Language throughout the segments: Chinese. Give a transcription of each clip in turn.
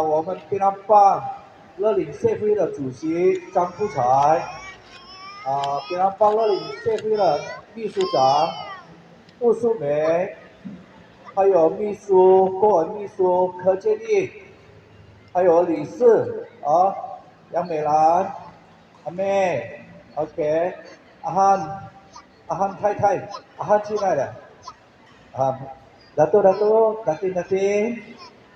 我们槟榔帮乐领协会的主席张富才，槟榔帮乐领协会的秘书长杜素梅，还有秘书郭文秘书柯建议，还有理事杨美兰、阿妹 ，OK， 阿汉太太，阿汉进来了，大丁，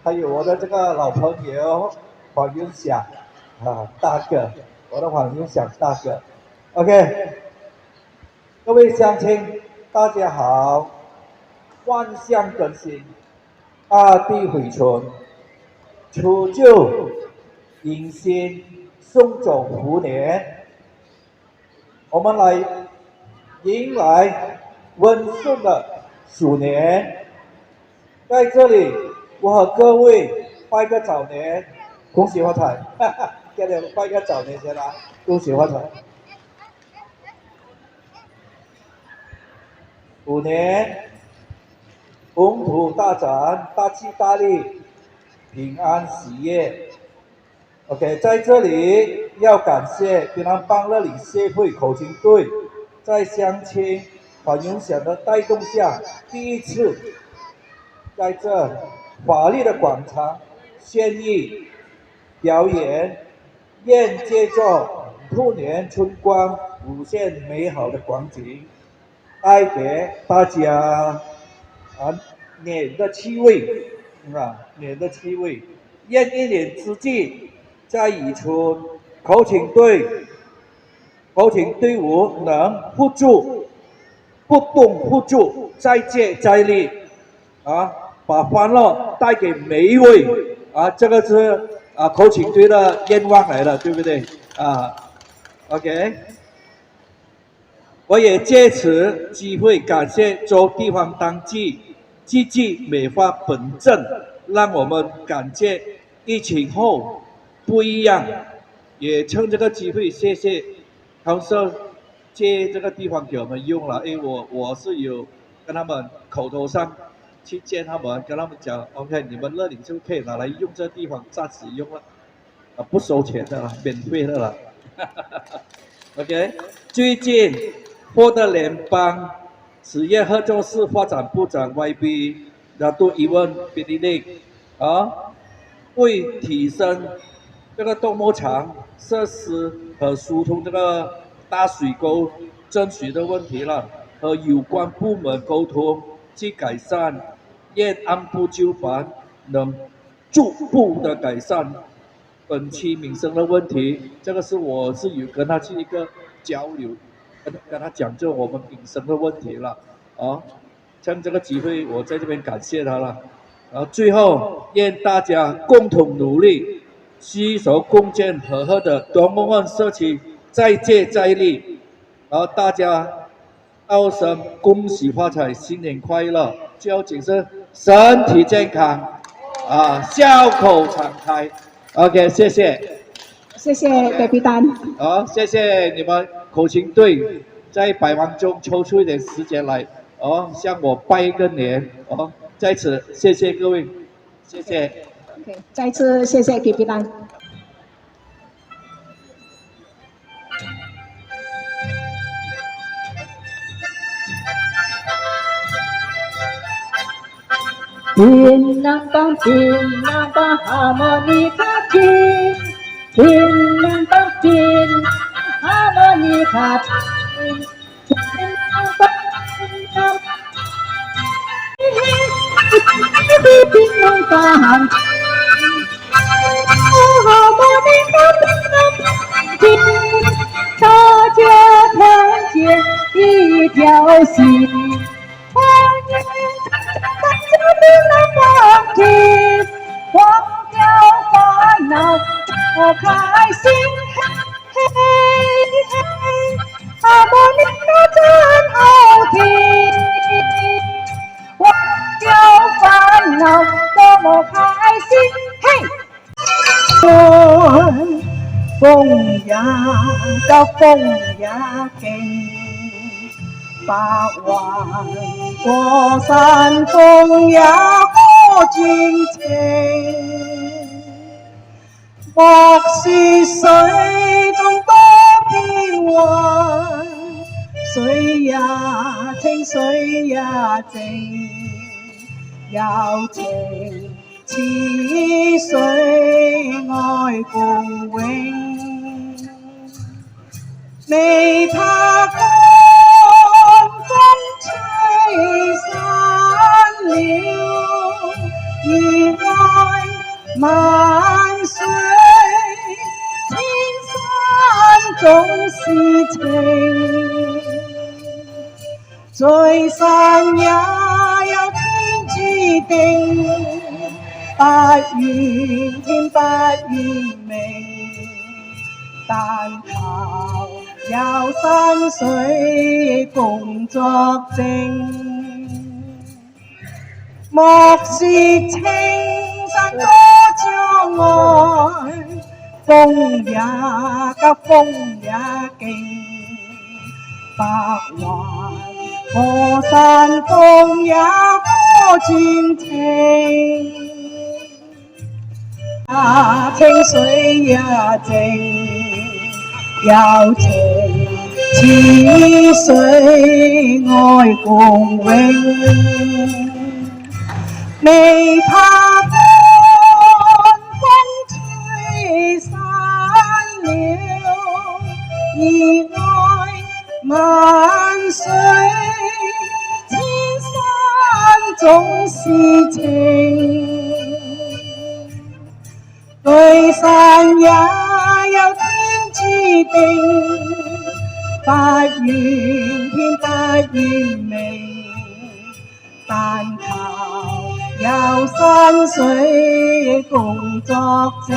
还有我的这个老朋友黄云祥大哥，我的黄云祥大哥 ，OK， 各位乡亲，大家好，万象更新，大地回春，除旧迎新，送走虎年，我们来迎来温顺的鼠年。在这里，我和各位拜个早年，恭喜发财！给你们拜个早年先啦，恭喜发财！虎年宏图大展，大吉大利，平安喜悦。OK， 在这里要感谢槟榔帮乐领协会口琴队，在乡亲黄云祥的带动下，第一次在这华丽的广场献艺表演，愿借着兔年春光无限美好的光景，带给大家年的气味年的气味。愿一年之计在于春，口琴队伍能互助，不动互助，再接再厉把欢乐带给每一位这个是口琴队的愿望来的，对不对？OK， 我也借此机会感谢州地方当局积极美化本镇，让我们感觉疫情后不一样。也趁这个机会谢谢康社借这个地方给我们用了，因为我是有跟他们口头上去见他们，跟他们讲 ，OK， 你们乐领就可以拿来用这地方暂时用了，不收钱的了，免费的了。OK， 最近获得联邦职业合作社发展部长 YB Datuk Iwan Petridik 为提升这个动物场设施和疏通这个大水沟争取的问题了，和有关部门沟通去改善，愿按部就班，能逐步的改善本期民生的问题。这个是我是有跟他去一个交流，跟他讲究我们民生的问题了趁这个机会，我在这边感谢他了。最后，愿大家共同努力，携手共建和谐的多梦湾社区，再接再厉。大家道声恭喜发财，新年快乐！最后谨是身体健康笑口常开。OK， 谢谢。谢谢隔壁单。谢谢你们口琴队在百忙中抽出一点时间来向我拜一个年在此谢谢各位，谢谢。OK， 再次谢谢隔壁单。叮当当，叮当当，哈莫尼卡叮，叮当当，叮，哈莫尼卡叮，叮当当，叮当，叮当当，哈莫尼卡叮当叮，大家团结一条心，欢迎大家的放听，忘掉烦恼，多开心，嘿嘿嘿，哈莫尼卡真好听，忘掉烦恼，多么开心，嘿。風也急，風也勁，白雲過山峰也可盡情。莫說水中多變幻，水也清，水也靜，柔情似水愛共永，未怕寒風吹散了，熱愛萬水，千山總是情，聚散也有天注定。不怨天不怨命，但求有山水共作證。莫說青山多障礙，風也急，風也勁，白雲過山峰也可轉情。清水也靜，柔情似水愛共永，未怕寒風吹散了，熱愛萬水，千山總是情。聚散也有天注定，不怨天不怨命，但求有山水共作證。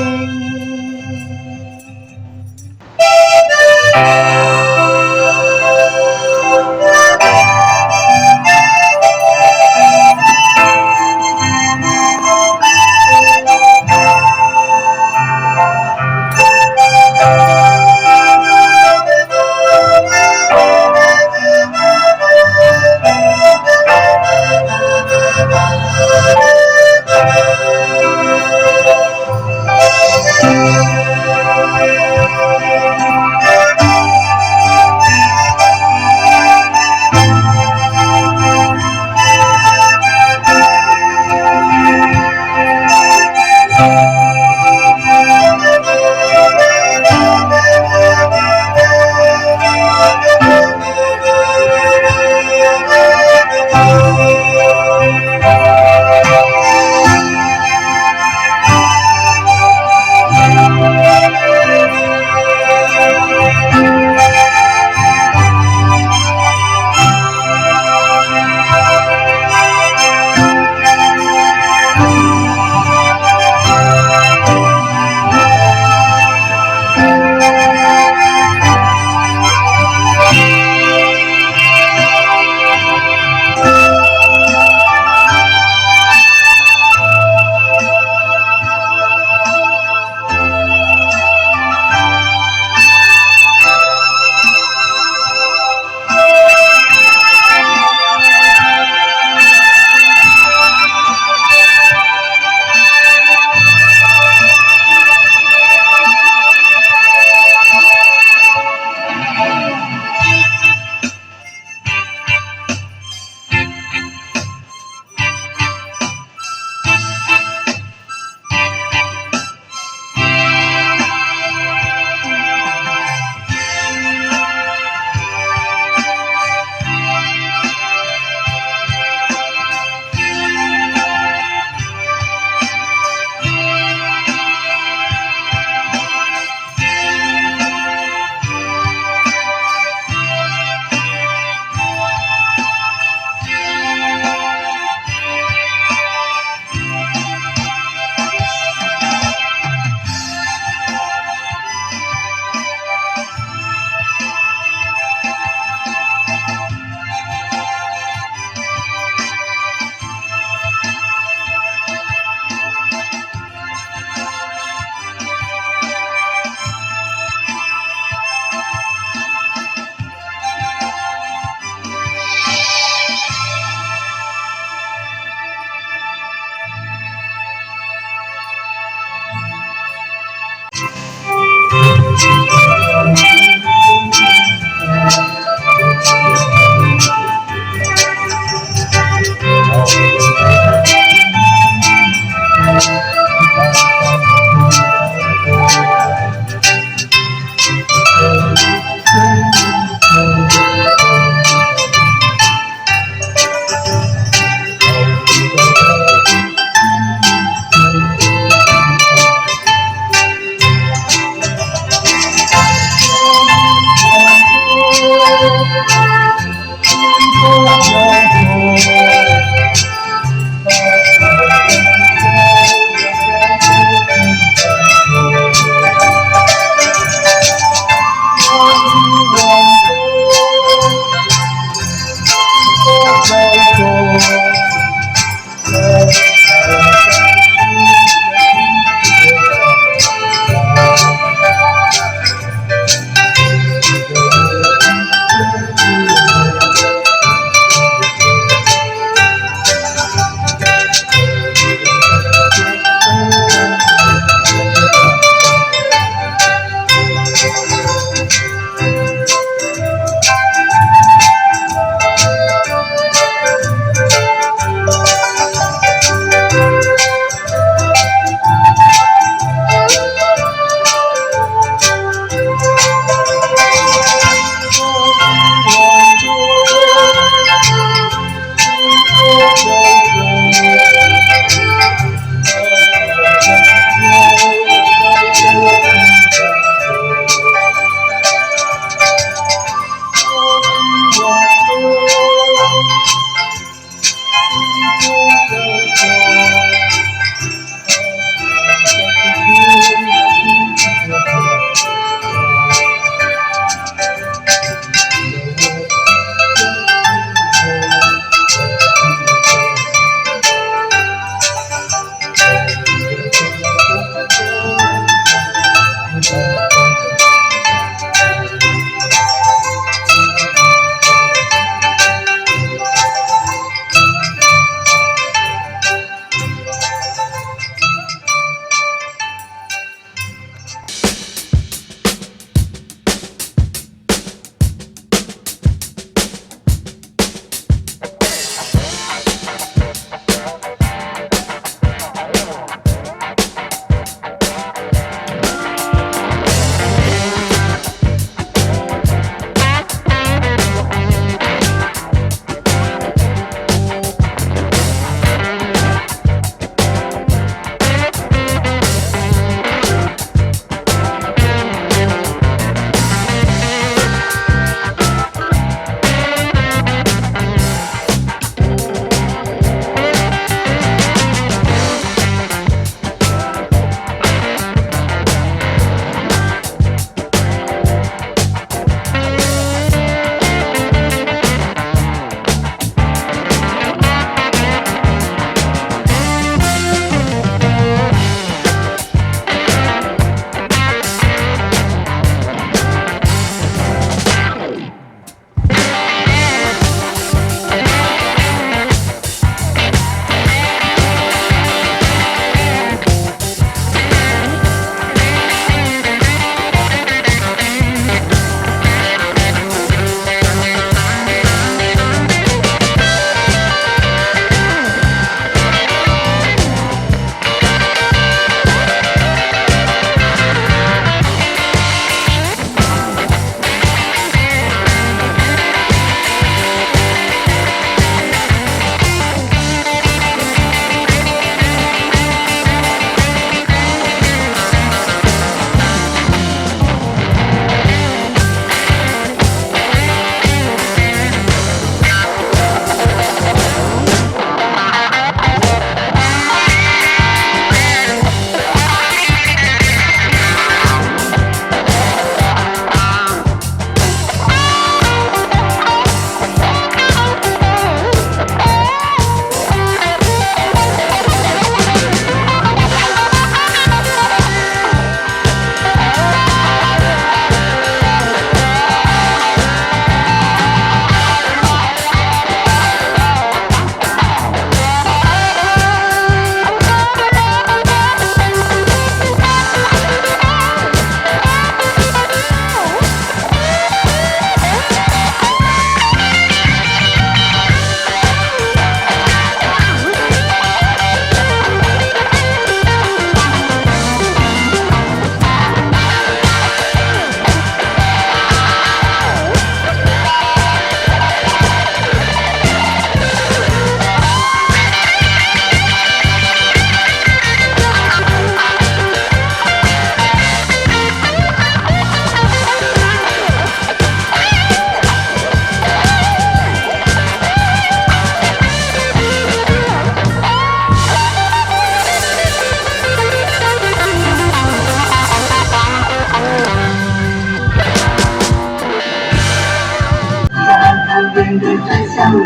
人人在相恋。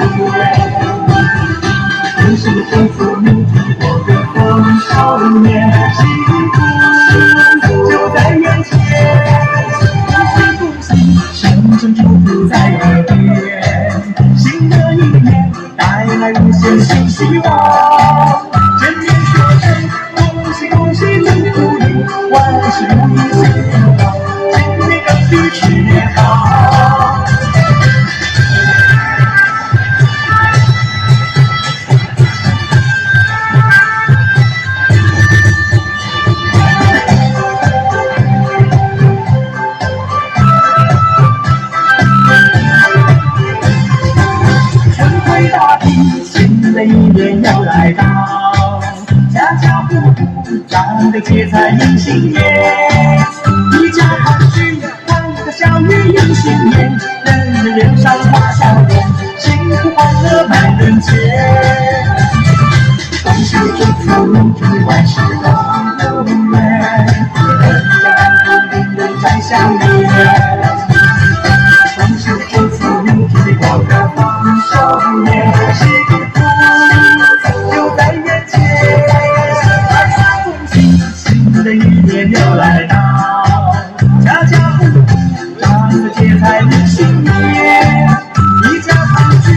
人生的祝福你我的丰收年，幸福就在眼前。恭喜恭喜，声声祝福在耳边。新的一年带来无限新希望，见面说声恭喜恭喜，祝福你万事如意新年好，今年更比去年好。新的一年要来到，家家户户长得结彩迎新年，一家团聚欢歌笑语迎新年，人人脸上挂笑脸，幸福欢乐满人间。恭喜祝福你万事都如愿，人家安康人人在相恋。恭喜祝福你过个丰收年，幸福就在眼前。恭喜新的一年又来到，家家户户长得结彩迎新年，一家团聚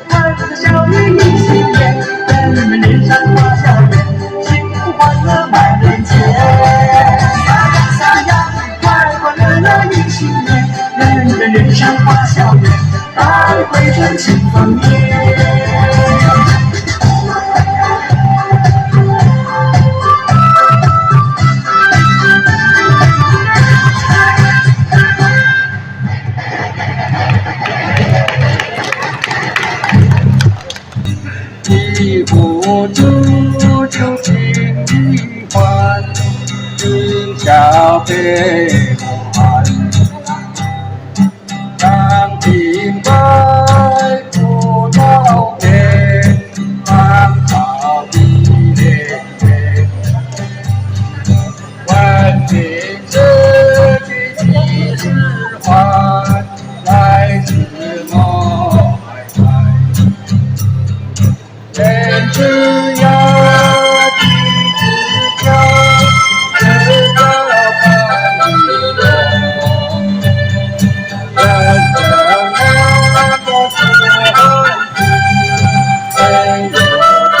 欢歌笑语迎新年，人们脸上挂笑脸，幸福欢乐满人间。撒呀撒呀，快快乐乐迎新年，人人脸上挂笑脸，大会真庆丰年。一壶煮酒尽余欢，今宵悲欢。长亭外，古道边，芳草碧连天。万顷之举几时还？来自梦徘徊。人之涯，地之角，知交半里多。人生那么短，没有悲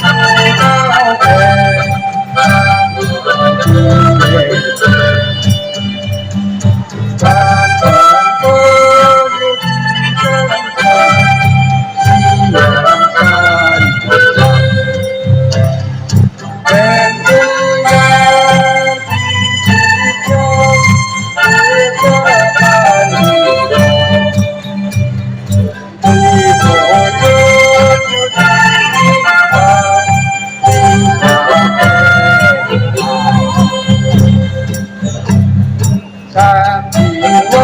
当庭外，古道边，芳草碧连天。山川河流几声叹，夕阳山头上。人之阳，地之角，知交半里多。一壶浊酒尽余欢，今宵悲欢。山亭外，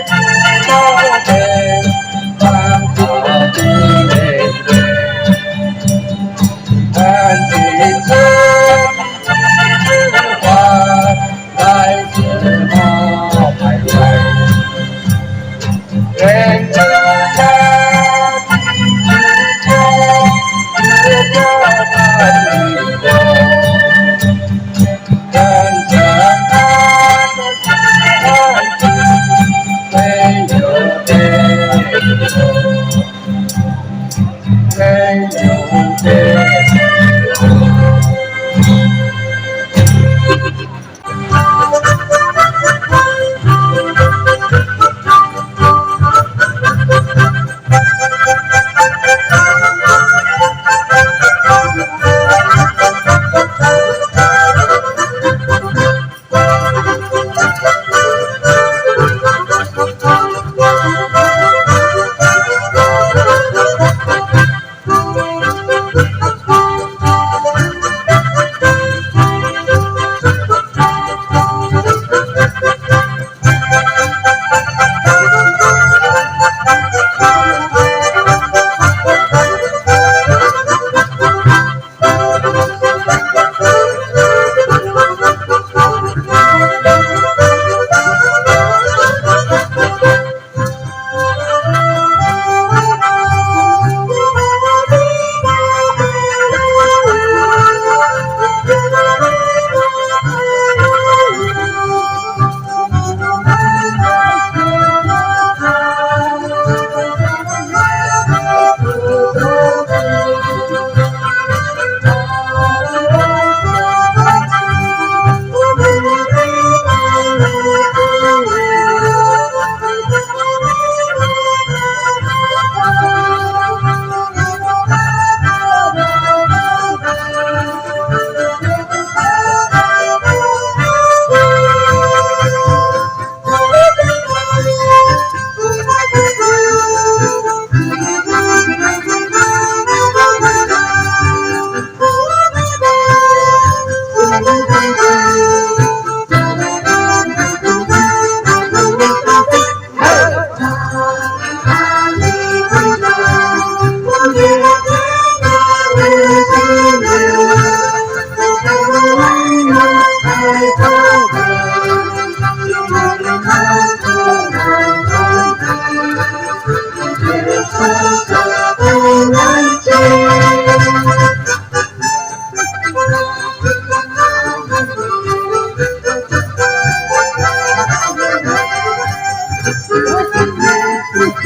古道边，芳草碧连天。看尽这几时还？来自梦徘徊。人之家，地之角，知交半里多。人生那么短，没有悲愁，没有悲愁。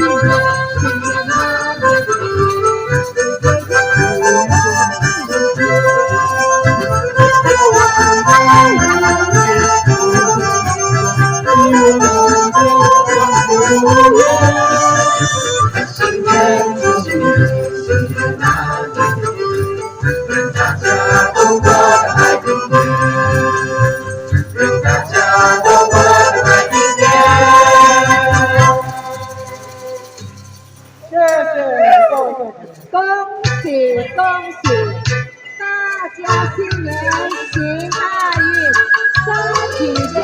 新年祝新年，新年那年，愿大家都过得开心年，愿大家都过得开心年。谢谢各位同学。恭喜恭喜，大家新年行大运，身体健